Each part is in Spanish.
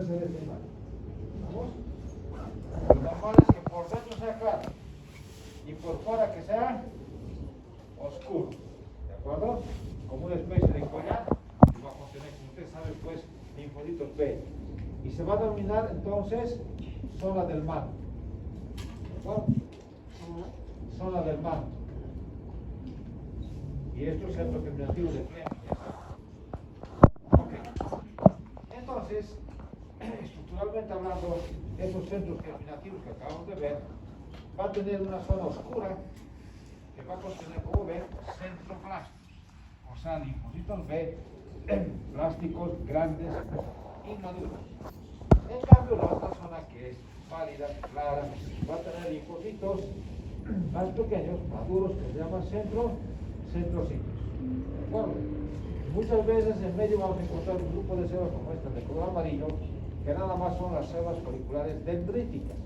ser esta imagen. ¿Vamos? Lo normal es que por dentro sea claro y por fuera que sea oscuro. ¿De acuerdo? Como una especie de collar que va a contener, como usted sabe, pues, linfocitos B. Y se va a denominar entonces zona del manto. ¿De acuerdo? Zona del manto. Y esto es centro germinativo de Fleming. Ok. Entonces, estructuralmente hablando, esos centros germinativos que acabamos de ver van a tener una zona oscura que va a contener, como ven, centroplastos, o sea, linfocitos B, plásticos grandes, inmaduros. En cambio, la otra zona que es pálida, clara, va a tener linfocitos más pequeños, maduros, que se llaman centrocitos. ¿De acuerdo? Muchas veces en medio vamos a encontrar un grupo de células como estas de color amarillo, que nada más son las células foliculares dendríticas.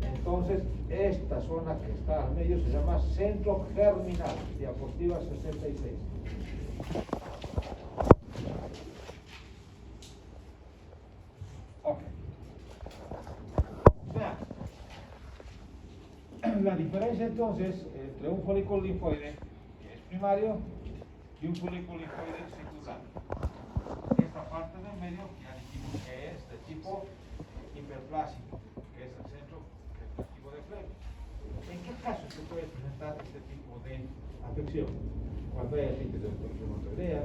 Entonces, esta zona que está al medio se llama centro germinal, diapositiva 66. Ok. Vean. La diferencia entonces entre un folículo linfoide, que es primario, y un folículo linfoide secundario. Esta parte del medio ya dijimos que es de tipo hiperplásico, que es el centro germinativo de Fleming. ¿En qué caso se puede presentar este tipo de afección? Cuando hay artritis de reumatoidea,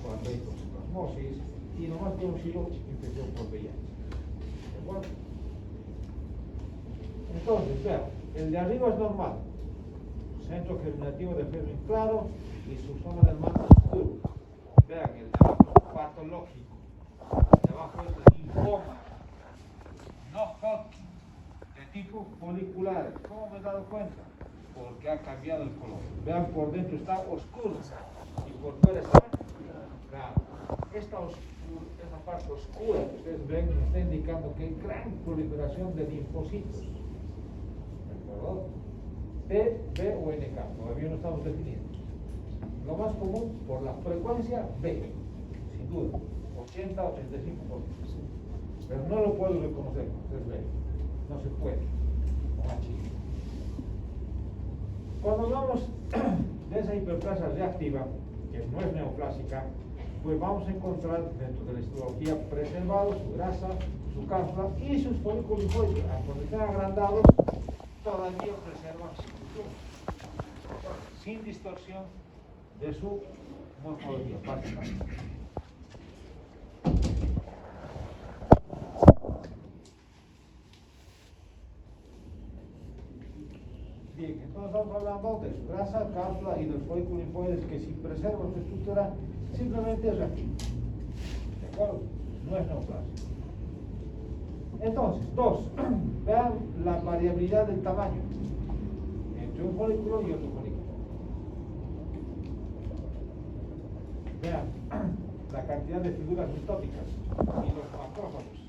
cuando hay toxoplasmosis y lo más conocido, infección por VIH. ¿De acuerdo? Entonces, vean, el de arriba es normal, centro germinativo de Fleming claro y su zona del manto oscuro. Vean, el de abajo es patológico, el de abajo es linfoma, no Hodgkin, de tipo folicular. ¿Cómo me he dado cuenta? Porque ha cambiado el color. Vean, por dentro está oscuro y por fuera está claro. Esta parte oscura que ustedes ven nos está indicando que hay gran proliferación de linfocitos. ¿De acuerdo? T, B o NK, todavía no estamos definiendo. Lo más común por la frecuencia B, sin duda, 80-85%. Pero no lo puedo reconocer, ustedes ven, no se puede. Cuando hablamos de esa hiperplasia reactiva, que no es neoplásica, pues vamos a encontrar dentro de la histología preservados su grasa, su cápsula y sus folículos linfoides, aunque estén agrandados, todavía preservan su estructura, sin distorsión de su morfología, básicamente. Bien, entonces estamos hablando de su grasa, cápsula y de los folículos linfoides que si preservan su estructura simplemente es reactivo. ¿De acuerdo? No es neoplásico. Entonces, dos, vean la variabilidad del tamaño entre un folículo y otro folículo. Vean la cantidad de figuras mistóticas y los macrófagos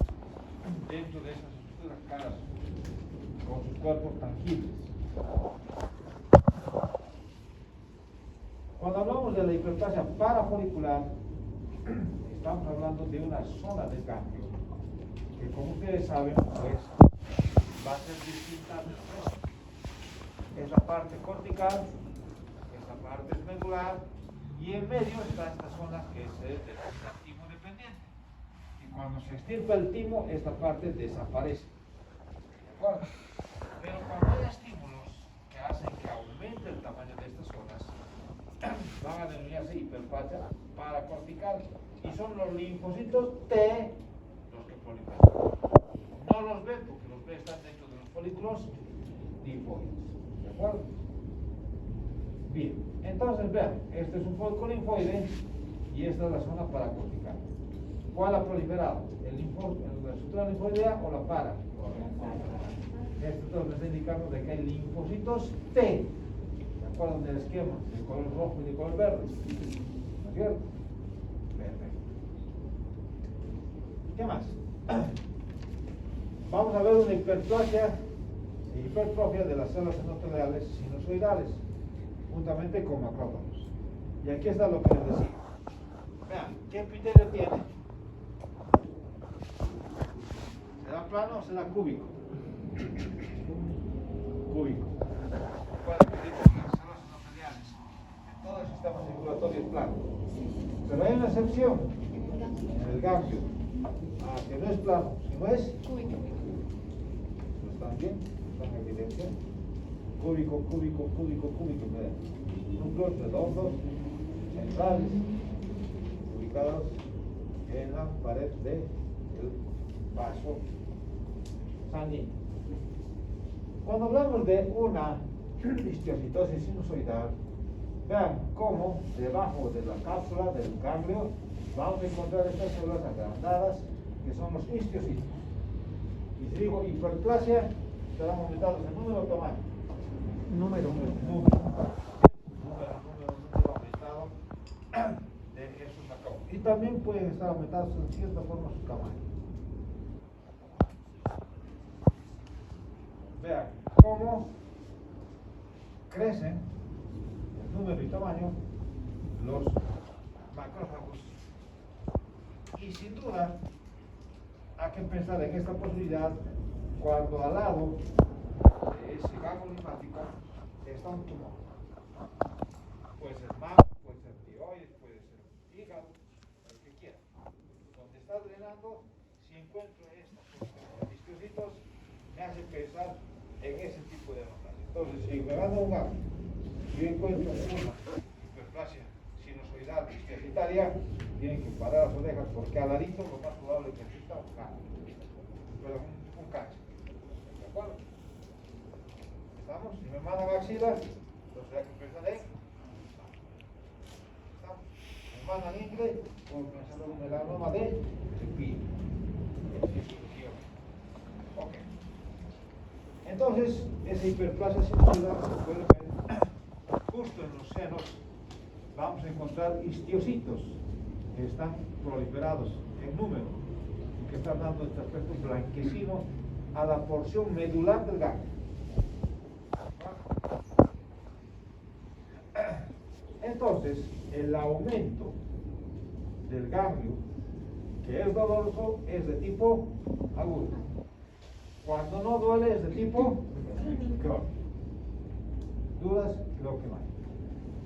dentro de esas estructuras caras con sus cuerpos tangibles. Cuando hablamos de la hiperplasia parafolicular, estamos hablando de una zona de cambio que, como ustedes saben, pues va a ser distinta del resto. Es la parte cortical, esta parte es medular y en medio está esta zona que es el timo dependiente. Y cuando se extirpa el timo, esta parte desaparece. ¿De acuerdo? Pero cuando hay estímulos que hacen que aumente el tamaño de estas zonas, van a denominarse hiperplasia paracortical y son los linfocitos T los que proliferan. No los B porque los B están dentro de los folículos linfoides. ¿De acuerdo? Bien, entonces vean, este es un folículo linfoide y esta es la zona paracortical. ¿Cuál ha proliferado? ¿La estructura linfoidea o la para? Esto nos está indicando de que hay linfocitos T, ¿de acuerdo? En el esquema, de color rojo y de color verde. ¿No es cierto? Perfecto. ¿Qué más? Vamos a ver una hipertrofia de las células endoteliales sinusoidales, juntamente con macrófagos. Y aquí está lo que les decía. Vean, ¿qué epitelio tiene? será cúbico. Cúbico. Recuerden que digo que las células endoteliales en todo el sistema circulatorio es plano. Pero hay una excepción en el ganglio, que no es plano, sino es cúbico. ¿Lo están bien? ¿Están en evidencia? Cúbico, cúbico, cúbico, cúbico. Núcleos redondos, centrales, ubicados en la pared del vaso sanguíneo. Cuando hablamos de una histiocytosis sinusoidal, vean cómo debajo de la cápsula del ganglio vamos a encontrar estas células agrandadas que son los histocitos. Y si digo hiperplasia, estarán aumentados en número o tamaño. Número aumentado de esos macabros. Y también pueden estar aumentados en cierta forma su tamaño. Vean cómo crecen el número y tamaño los macrófagos. Y sin duda hay que pensar en esta posibilidad cuando al lado de ese ganglio linfático está un tumor. Puede ser mama, puede ser tiroides, puede ser hígado, lo que quiera. Donde está drenando, si encuentro estos histocitos, me hace pensar en ese tipo de anotación. Entonces, si me van a un ganglio y yo encuentro una hiperplasia sinusoidal histiocytaria, tienen que parar las orejas porque al ladito lo más probable es que exista un cáncer. Pero un cáncer. ¿De acuerdo? ¿Estamos? Si me mandan axilas, entonces hay que pensar en. ¿Estamos? Me mandan ingle, puedo pensar en un melanoma de cepillo. Ok. Entonces, esa hiperplasia sinusoidal se puede ver justo en los senos. Vamos a encontrar histiocitos que están proliferados en número y que están dando este aspecto blanquecino a la porción medular del ganglio. Entonces, el aumento del ganglio, que es doloroso, es de tipo agudo. Cuando no duele, es de tipo crónico. ¿Dudas? Creo que no hay.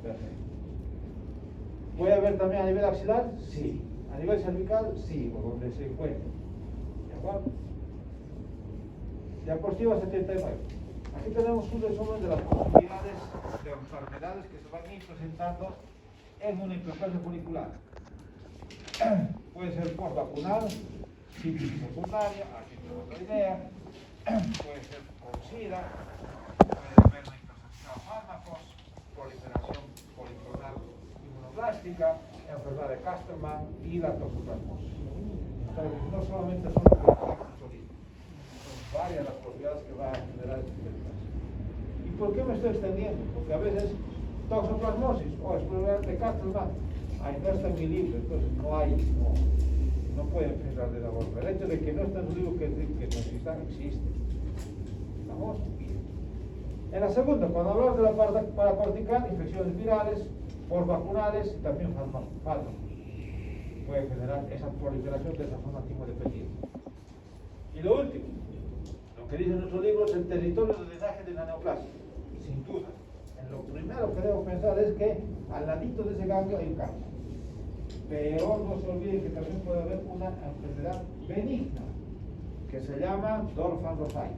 Perfecto. ¿Puede haber también a nivel axilar? Sí. ¿A nivel cervical? Sí, o donde se encuentre. ¿De acuerdo? Diapositiva 79. Aquí tenemos un resumen de las posibilidades de enfermedades que se van a ir presentando en una hiperplasia folicular. Puede ser postvacunal, sífilis secundaria, artritis, puede ser con SIDA, puede haber una intoxicación a fármacos, proliferación policlonal inmunoblástica, enfermedad de Casterman y la toxoplasmosis. Entonces, no solamente son los que son varias las posibilidades que va a generar esta hiperplasia. ¿Y por qué me estoy extendiendo? Porque a veces toxoplasmosis o enfermedad de Casterman, ahí no está en mi libro, entonces no pueden pensar de la forma. El hecho de que no está en un libro que no existan, existe. ¿Estamos? En la segunda, cuando hablamos de la paracortical, infecciones virales, postvacunales y también fármacos. Puede generar esa proliferación de esa zona quimiodependiente. Y lo último, lo que dice nuestro libro es el territorio de drenaje de la neoplasia. Sin duda. Lo primero que debo pensar es que al ladito de ese ganglio hay un cáncer. Pero no se olviden que también puede haber una enfermedad benigna que se llama Dorfman Rosai.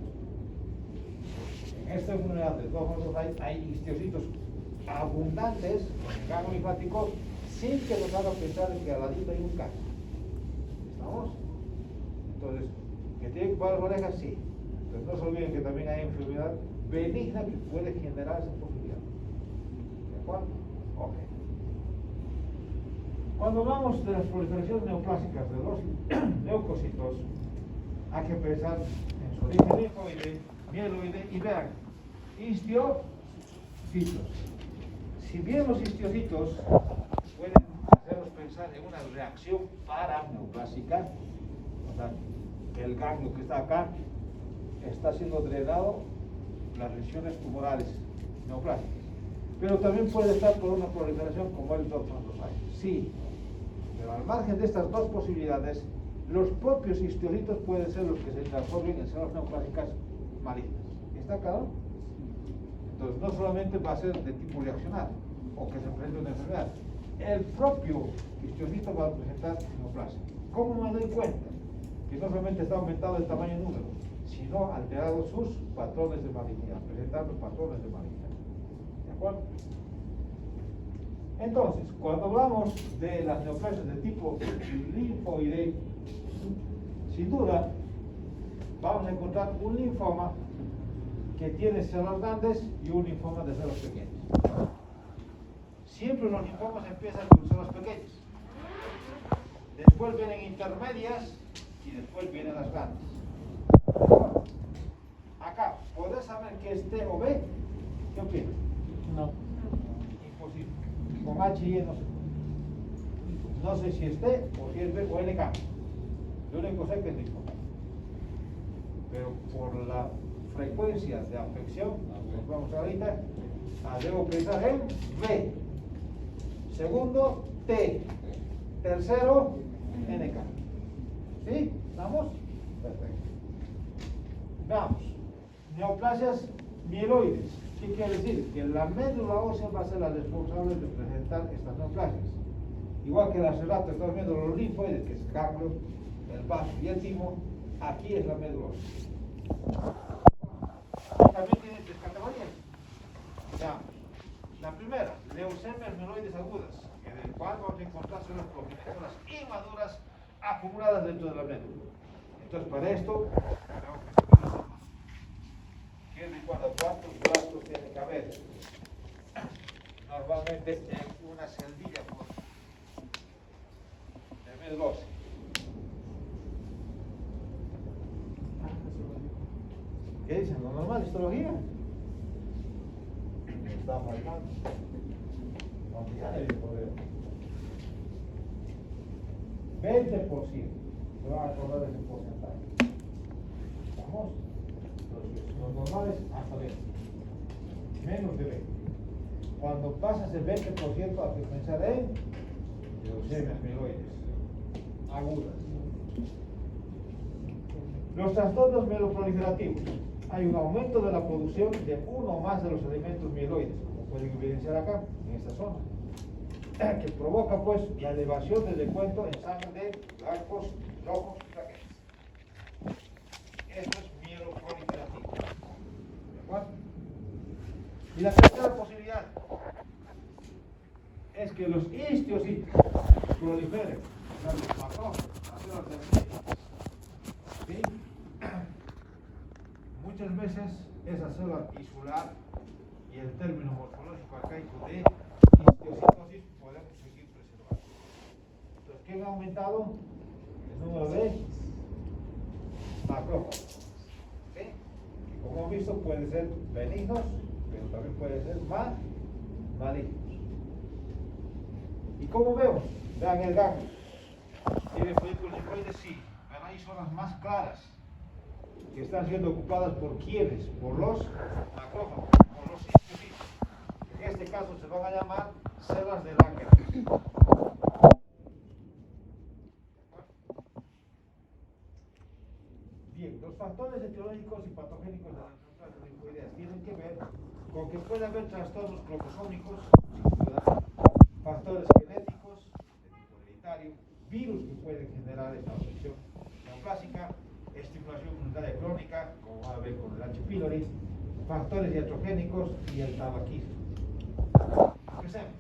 En esta enfermedad de Dorfman Rosai hay histocitos abundantes en el ganglio linfático sin que nos haga pensar en que al ladito hay un cáncer. ¿Estamos? Entonces, ¿que tienen que parar las orejas? Sí. Entonces no se olviden que también hay enfermedad benigna que puede generar esa posibilidad. ¿De acuerdo? Ok. Cuando hablamos de las proliferaciones neoplásicas de los leucocitos, hay que pensar en su origen linfoide, mieloide y vean, histiocitos. Si bien los histiocitos pueden hacernos pensar en una reacción paraneoplásica, o sea, el ganglio que está acá está siendo drenado las lesiones tumorales neoplásicas, pero también puede estar por una proliferación como el Dorfman Rosai. Sí, pero al margen de estas dos posibilidades, los propios histocitos pueden ser los que se transformen en células neoplásicas malignas. ¿Está claro? Entonces, no solamente va a ser de tipo reaccionario o que se presente una enfermedad, el propio histocito va a presentar neoplasia. ¿Cómo me doy cuenta? Que no solamente está aumentado el tamaño y número, sino alterado sus patrones de malignidad, presentando patrones de malignidad. ¿De acuerdo? Entonces, cuando hablamos de las neoplasias de tipo linfoide, sin duda, vamos a encontrar un linfoma que tiene células grandes y un linfoma de células pequeñas. Siempre los linfomas empiezan con células pequeñas. Después vienen intermedias y después vienen las grandes. Acá, ¿podés saber qué es T o B? ¿Qué opinas? No. Imposible. Con H y E no sé. No sé si es T o si es B o LK. Lo único sé que es linfoma. Pero por la frecuencia de afección, nos vamos ahorita, debo pensar en B. Segundo, T. Tercero, NK. ¿Sí? ¿Estamos? Perfecto. Veamos. Neoplasias mieloides. ¿Qué quiere decir? Que la médula ósea va a ser la responsable de presentar estas neoplasias. Igual que la cerata, estamos viendo los linfoides, que es el ganglio, el vaso y el timo, aquí es la médula ósea. También tiene tres categorías. Veamos. La primera, leucemias mieloides agudas, en el cual vamos a encontrar células progenitoras inmaduras acumuladas dentro de la médula. Entonces, para esto, tenemos que saber las normas. ¿Quién recuerda cuántos brazos tiene que haber? Normalmente en una celdilla de médula ósea. ¿Qué dicen? ¿Lo normal? ¿Histología? Está faltando. Aunque ya le digo, 20%. Se van a acordar de ese porcentaje. ¿Estamos? Entonces, los normales hasta 20. Menos de 20. Cuando pasas el 20% hay que pensar en leucemias mieloides agudas. Los trastornos mieloproliferativos. Hay un aumento de la producción de uno o más de los elementos mieloides, como pueden evidenciar acá, en esta zona, que provoca pues la elevación del descuento en sangre de blancos, rojos y plaquetas. Eso es mieloproliferativo. ¿De acuerdo? Y la tercera posibilidad es que los histocitos proliferen, los macrófagos, las células de meningitis. ¿Sí? Muchas veces esa célula tisular y el término morfológico arcaico de histocitosis podemos seguir preservando. Entonces, ¿qué ha aumentado? El número de macrófagos. ¿Sí? Que como hemos visto pueden ser benignos, pero también pueden ser malignos. ¿Y cómo vemos? Vean el ganglio. ¿Tiene folículos linfoides? Sí, pero hay zonas más claras que están siendo ocupadas por quiénes, por los macrófagos, por los histocitos. En este caso se van a llamar células de Langerhans. Bien, los factores etiológicos y patogénicos de las neoplasias linfoideas tienen que ver con que puede haber trastornos cromosómicos, factores genéticos de tipo hereditario, virus que pueden generar esta afección neoplásica, estimulación inmunitaria crónica, como va a ver con el H. pylori, factores iatrogénicos y el tabaquismo. Empecemos.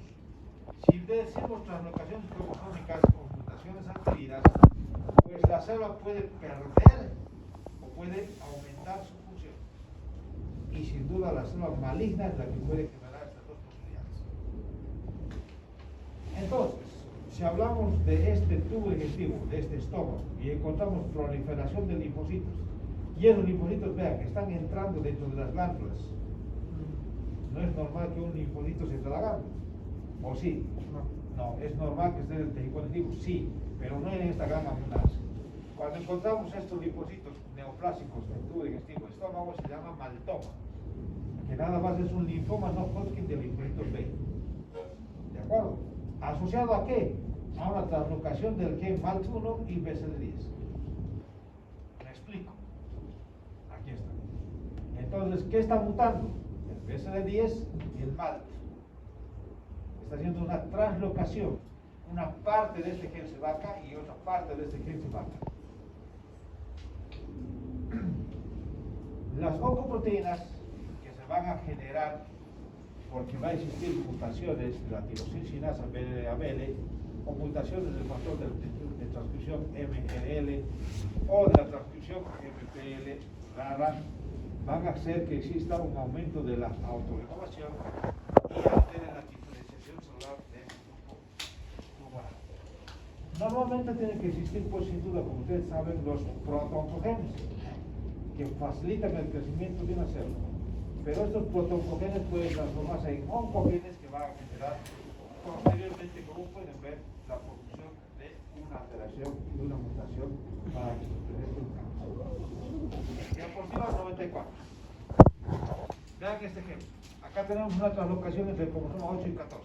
Si decimos translocaciones cromosómicas o mutaciones adquiridas, pues la célula puede perder o puede aumentar su función. Y sin duda la célula maligna es la que puede generar estas dos posibilidades. Entonces, si hablamos de este tubo digestivo, de este estómago, y encontramos proliferación de linfocitos, y esos linfocitos, vean, que están entrando dentro de las glándulas, no es normal que un linfocito se entre la glándula, ¿o sí? No, es normal que esté en el tejido conectivo, sí, pero no en esta gran abundancia. Cuando encontramos estos linfocitos neoplásicos del tubo digestivo estómago, se llama maltoma, que nada más es un linfoma no Hodgkin de linfocitos B. ¿De acuerdo? ¿Asociado a qué? a una translocación del gen MALT1 y BCD10. Me explico. Aquí está. Entonces, ¿qué está mutando? El BCD10 y el MALT. Está haciendo una translocación. Una parte de este gen se va acá y otra parte de este gen se va acá. Las oncoproteínas que se van a generar porque va a existir mutaciones de la tirosina BL o mutaciones del factor de transcripción MLL o de la transcripción MPL rara, van a hacer que exista un aumento de la autorrenovación y alteren la diferenciación celular de este grupo tumoral. Normalmente tienen que existir, pues sin duda, como ustedes saben, los protooncogenes que facilitan el crecimiento de una célula. Pero estos protooncogenes pueden transformarse en oncogenes que van a generar posteriormente, como pueden ver, la producción de una alteración y de una mutación para que se presente un cáncer. Diapositiva 94. Vean este ejemplo. Acá tenemos una translocación entre el cromosoma 8 y 14.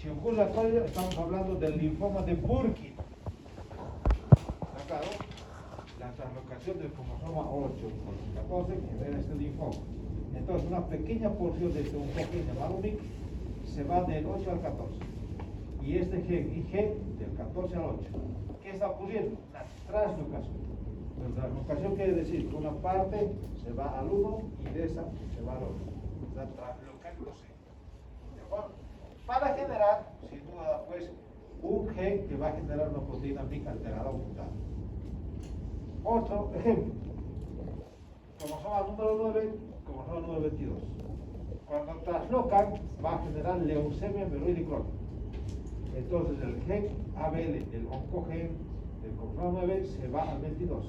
Si ocurre la cual estamos hablando del linfoma de Burkitt. ¿Está claro? La translocación del cromosoma 8 con el 14 genera este linfoma. Entonces, una pequeña porción de este oncogen llamado MIC se va del 8 al 14. Y este gen IG del 14 al 8. ¿Qué está ocurriendo? Una translocación. La translocación quiere decir que una parte se va al 1 y de esa se va al otro. Está translocándose. ¿De acuerdo? Para generar, sin duda, pues, un gen que va a generar una proteína MIC alterada o mutada. Otro ejemplo. Cromosoma número 9, cromosoma número 22. Cuando traslocan, va a generar leucemia mieloide crónica. Entonces, el gen ABL, el oncogen del cromosoma 9, se va al 22.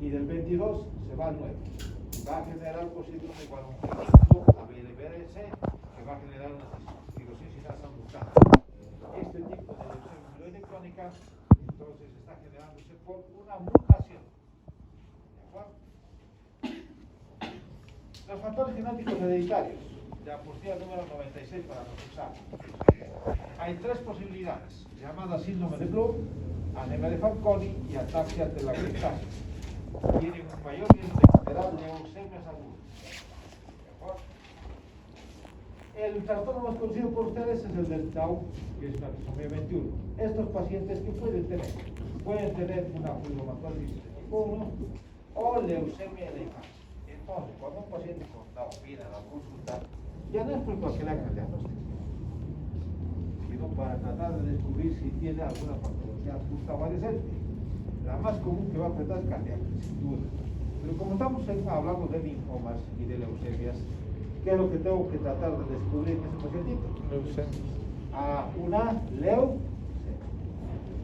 Y del 22 se va al 9. Va a generar por síndrome igual un gen ABL-BRC que va a generar una tirosinasa mutada. Este tipo de leucemia mieloide crónica, entonces, está generándose por una mutación. ¿De acuerdo? Los factores genéticos hereditarios, diapositiva número 96 para los exámenes. Hay tres posibilidades, llamadas síndrome de Bloom, anemia de Fanconi y ataxia telangiectásica. Tienen un mayor riesgo de generar leucemias agudas. ¿De acuerdo? El trastorno más conocido por ustedes es el del Down, que es la trisomía 21. Estos pacientes, ¿qué pueden tener? Pueden tener una fibromatosis de tipo 1 o leucemia de infancia. Entonces, cuando un paciente con Down viene a la consulta, ya no es por cualquier diagnóstico, sino para tratar de descubrir si tiene alguna patología subadyacente. La más común que va a afectar es cardíaca, sin duda. Pero como estamos hablando de linfomas y de leucemias, ¿qué es lo que tengo que tratar de descubrir en ese pacientito? Leucemia. Una leucemia.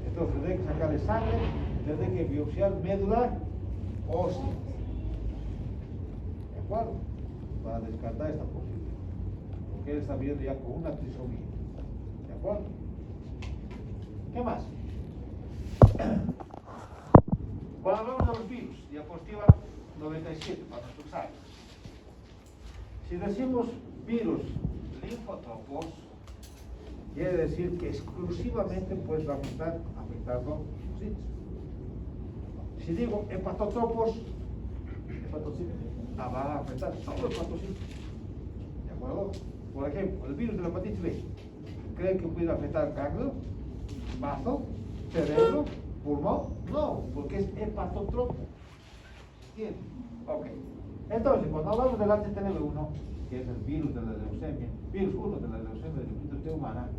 Entonces, tendré que sacarle sangre, tendré que biopsiar médula ósea. ¿De acuerdo? Para descartar esta posibilidad. Porque él está viendo ya con una trisomía. ¿De acuerdo? ¿Qué más? Cuando hablamos de los virus, diapositiva 97 para nuestro examen. Si decimos virus linfotropos, quiere decir que exclusivamente pues va a estar afectando los sitios. Si digo hepatotropos, van a afectar solo hepatocitos. ¿De acuerdo? Por ejemplo, el virus de la hepatitis B, ¿creen que puede afectar ganglio, bazo, cerebro, pulmón? No, porque es hepatotropo. ¿Entienden? Ok. Entonces, cuando hablamos del HTLV1, que es el virus de la leucemia, virus 1 de la leucemia de la T humana,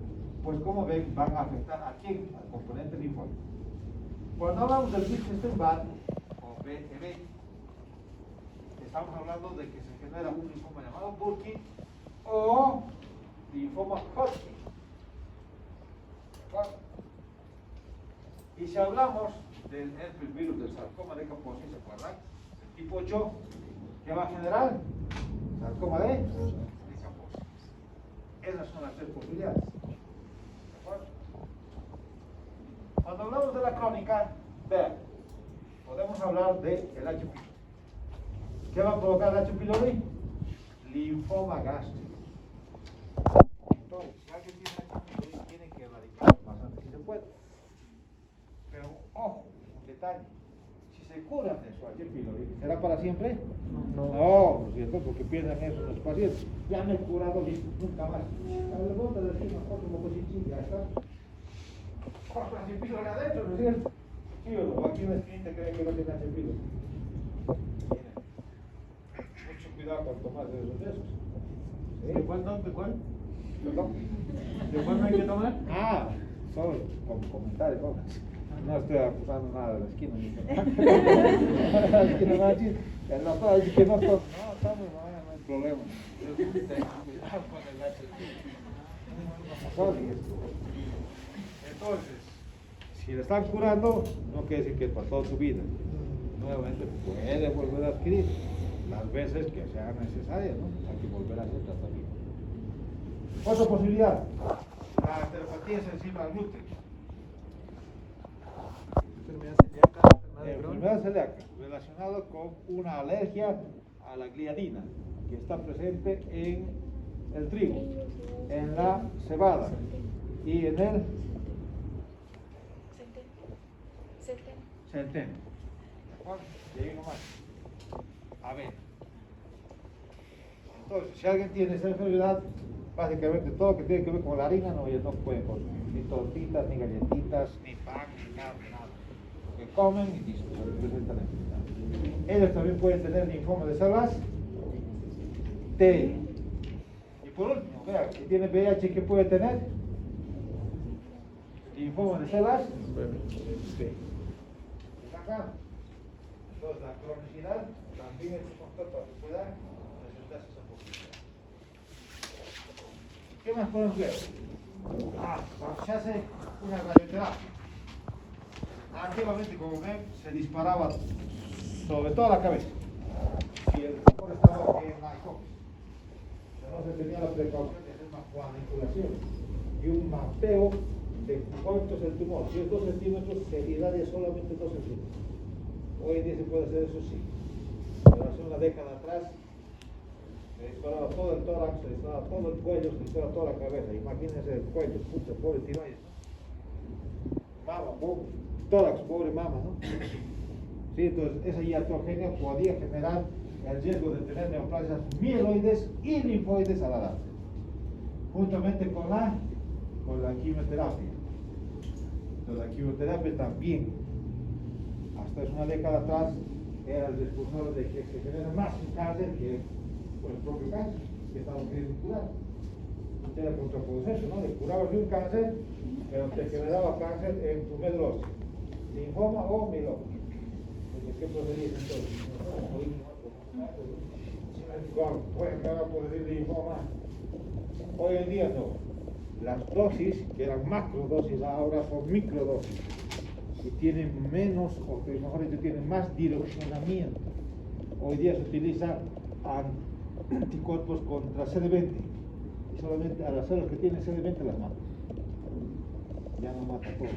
pues como ven, van a afectar a quién? Al componente linfóide. Cuando hablamos del virus Epstein-Barr, o BEB, estamos hablando de que se genera un linfoma llamado Burkitt o linfoma Hodgkin. ¿De acuerdo? Y si hablamos del virus del sarcoma de Kaposi, ¿se acuerdan? El tipo 8, ¿qué va a generar? Sarcoma de Kaposi. Esas son las tres posibilidades. ¿De acuerdo? Cuando hablamos de la crónica, vean, podemos hablar del H. pylori. ¿Qué va a provocar el H. pylori? Linfoma gástrico. Entonces, si alguien tiene H. pylori, tiene que erradicar bastante. puede. Pero, ojo, un detalle. Si se curan de cualquier pylori, ¿será para siempre? No, ¿no es cierto? Porque piensan eso los pacientes. Ya me he curado, listo, nunca más. A la vuelta de decir, mejor como cochichín, ya está. Compras sin pylori adentro, ¿no es cierto? Sí, o aquí en la esquina creen que no tiene sin pylori. Mucho cuidado con tomar de esos. ¿Sí? ¿De cuál? ¿De cuál? ¿Perdón? ¿De cuál no hay que tomar? Solo como comentario, ¿no? No estoy acusando nada de la esquina. La esquina no decir, el doctor dice que no estamos, no hay problema. Cuidado con el HSP. Entonces, si le están curando, no quiere decir que es para toda su vida. Nuevamente puede volver a adquirir las veces que sean necesarias, ¿no? Hay que volver a hacer tratamiento. Otra posibilidad, la enteropatía sensible al gluten. Enfermedad celíaca, relacionada con una alergia a la gliadina, que está presente en el trigo, en la cebada y en el centeno. ¿De acuerdo? Y ahí nomás. A ver. Entonces, si alguien tiene esa enfermedad, básicamente todo lo que tiene que ver con la harina no puede consumir. Ni tortitas, ni galletitas, ni pan, ni nada. Lo que comen y listo, se presentan la enfermedad. Ellos también pueden tener linfoma de células T. Y por último, vea, si tiene VIH, ¿qué puede tener? Linfoma de células B. Acá. Entonces, la cronicidad también es un factor para que pueda presentarse esa posibilidad. ¿Qué más podemos ver? Cuando se hace una radioterapia. Antiguamente, como ven, se disparaba sobre toda la cabeza. Si el tumor estaba en la hipófisis, no se tenía la precaución de hacer una cuadriculación y un mapeo de cuánto es el tumor. Si es 2 centímetros, se irradia solamente 2 centímetros. Hoy en día se puede hacer eso, sí. Pero hace una década atrás se disparaba todo el tórax, se disparaba todo el cuello, se disparaba toda la cabeza. Imagínense el cuello, pucha, pobre tiroides. Mama, tórax, pobre mama, ¿no? Sí, entonces esa iatrogenia podía generar el riesgo de tener neoplasias mieloides y linfoides a la edad, juntamente con la quimioterapia. Entonces la quimioterapia también, hasta hace una década atrás, era el responsable de que se genera más cáncer que el propio cáncer que estamos queriendo curar. Era contraproducente, ¿no? Le curabas de un cáncer, pero te generaba cáncer en tu médula ósea, linfoma o mieloma. ¿Qué procedías entonces? Pueden cagar por decir linfoma. Hoy en día no. Las dosis, que eran macrodosis, ahora son microdosis. Y tienen menos, o que mejor dicho, tienen más direccionamiento. Hoy día se utilizan anticuerpos contra CD20. Y solamente a las células que tienen CD20 las mata. Ya no mata todo.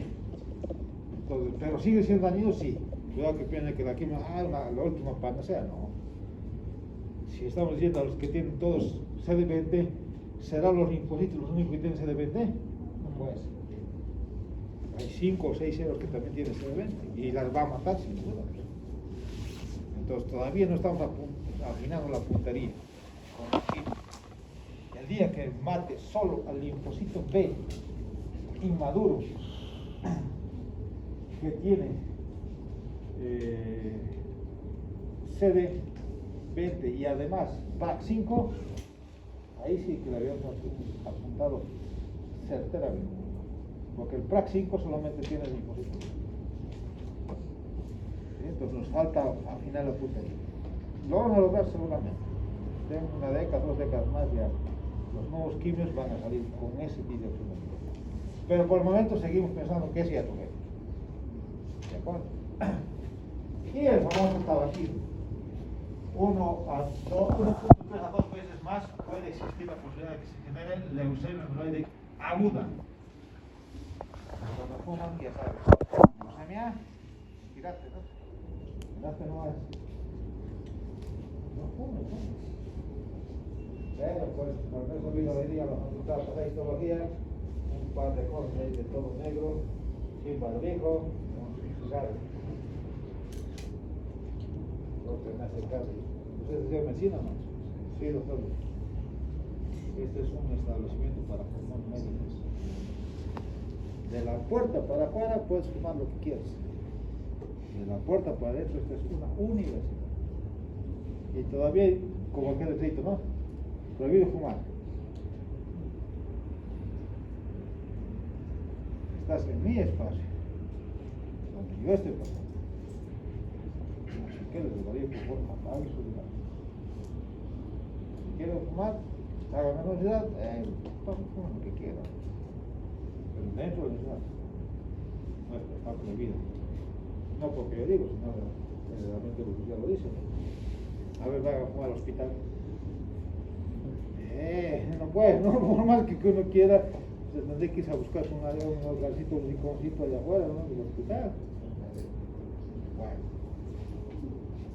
Entonces, pero sigue siendo dañino, sí. Cuidado que piensen que la quimio, la última panacea, no. Si estamos diciendo a los que tienen todos CD20, ¿serán los linfocitos los únicos que tienen CD20? No puede ser. Hay 5 o 6 células que también tienen CD20 y las va a matar sin duda. Entonces todavía no estamos afinando la puntería con la quimio. El día que mate solo al linfocito B inmaduro que tiene CD20 y además PRAC5, ahí sí que le habíamos apuntado certeramente, porque el PRAC5 solamente tiene linfocitos. Entonces nos falta afinar la puntería. Lo vamos a lograr seguramente. En una década, 2 décadas más ya los nuevos quimios van a salir con ese direccionamiento. Pero por el momento seguimos pensando que es iatrogenia. ¿De acuerdo? Y el famoso tabaquismo. 1.3 a 2 veces más puede existir la posibilidad de que se genere leucemia amiloide aguda. Cuando fuman, ya sabes, leucemia, tírate, ¿no? Tírate nomás. No fumes, ¿no? Pero pues, por eso vino hoy día la facultad de histología, un par de jóvenes ahí de todo negro, sin barbijo, con cigarros. Lo que me hace caso. ¿Ustedes hacían medicina o no? Sí, doctor. Este es un establecimiento para fumar médicos. De la puerta para afuera puedes fumar lo que quieras. De la puerta para adentro, esta es una universidad. Y todavía, como aquel escrito, ¿no? Prohibido fumar. Estás en mi espacio, donde yo estoy pasando. Así que les daría por favor, apague su lugar. Si quieren fumar, hagan menor de edad, fumen lo que quieran. Pero dentro de la ciudad, no está prohibido. No porque yo digo, sino realmente el oficial lo dice. A ver, vayan a fumar al hospital. No puede, no, por más que uno quiera, se tendría que irse a buscar un lugarcito, un rinconcito allá afuera, ¿no? Del hospital. Bueno.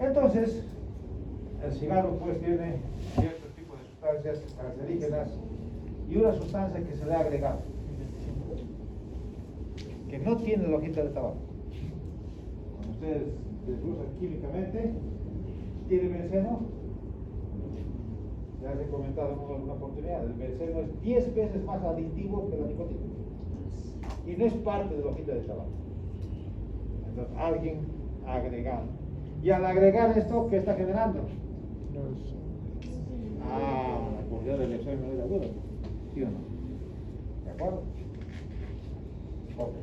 Entonces, el cigarro pues tiene cierto tipo de sustancias cancerígenas y una sustancia que se le ha agregado, que no tiene la hojita de tabaco. Cuando ustedes desglosas químicamente, tiene benceno. Ya les he comentado en alguna oportunidad, el benceno es 10 veces más adictivo que la nicotina y no es parte de la hojita de tabaco. Entonces alguien agregando, y al agregar esto, ¿qué está generando? La posibilidad del examen de la duda, ¿sí o no? ¿De acuerdo? Ok.